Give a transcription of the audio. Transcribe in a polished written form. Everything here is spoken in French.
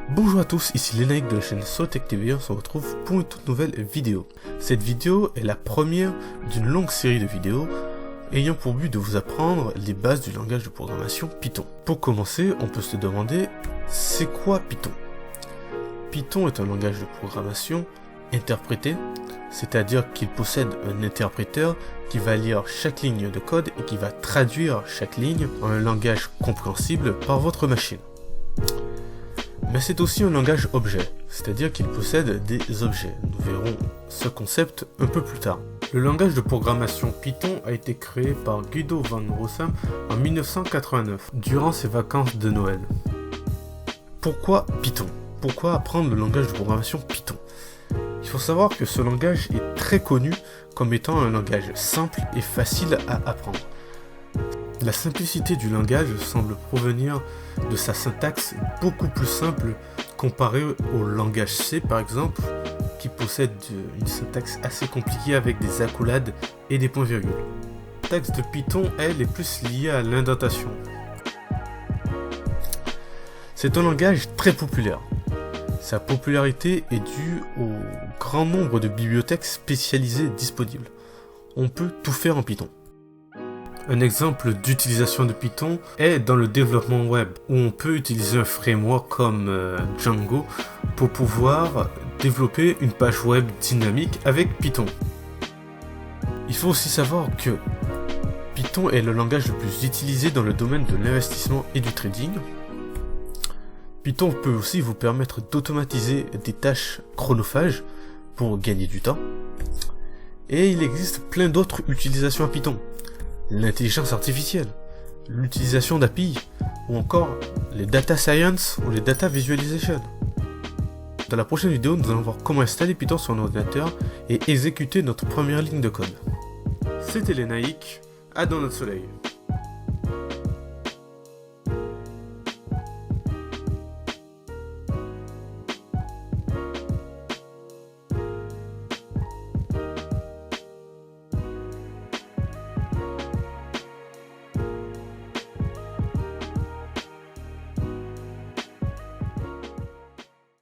Bonjour à tous, ici Lénaïque de la chaîne SoTech TV, on se retrouve pour une toute nouvelle vidéo. Cette vidéo est la première d'une longue série de vidéos ayant pour but de vous apprendre les bases du langage de programmation Python. Pour commencer, on peut se demander, c'est quoi Python? Python est un langage de programmation interprété, c'est-à-dire qu'il possède un interpréteur qui va lire chaque ligne de code et qui va traduire chaque ligne en un langage compréhensible par votre machine. Mais c'est aussi un langage objet, c'est-à-dire qu'il possède des objets. Nous verrons ce concept un peu plus tard. Le langage de programmation Python a été créé par Guido van Rossum en 1989, durant ses vacances de Noël. Pourquoi Python? Pourquoi apprendre le langage de programmation Python? Il faut savoir que ce langage est très connu comme étant un langage simple et facile à apprendre. La simplicité du langage semble provenir de sa syntaxe beaucoup plus simple comparée au langage C par exemple, qui possède une syntaxe assez compliquée avec des accolades et des points-virgules. La syntaxe de Python, elle, est plus liée à l'indentation. C'est un langage très populaire. Sa popularité est due au grand nombre de bibliothèques spécialisées disponibles. On peut tout faire en Python. Un exemple d'utilisation de Python est dans le développement web, où on peut utiliser un framework comme Django pour pouvoir développer une page web dynamique avec Python. Il faut aussi savoir que Python est le langage le plus utilisé dans le domaine de l'investissement et du trading. Python peut aussi vous permettre d'automatiser des tâches chronophages pour gagner du temps. Et il existe plein d'autres utilisations à Python. L'intelligence artificielle, l'utilisation d'API, ou encore les data science ou les data visualization. Dans la prochaine vidéo, nous allons voir comment installer Python sur un ordinateur et exécuter notre première ligne de code. C'était Lénaïque, à dans notre soleil.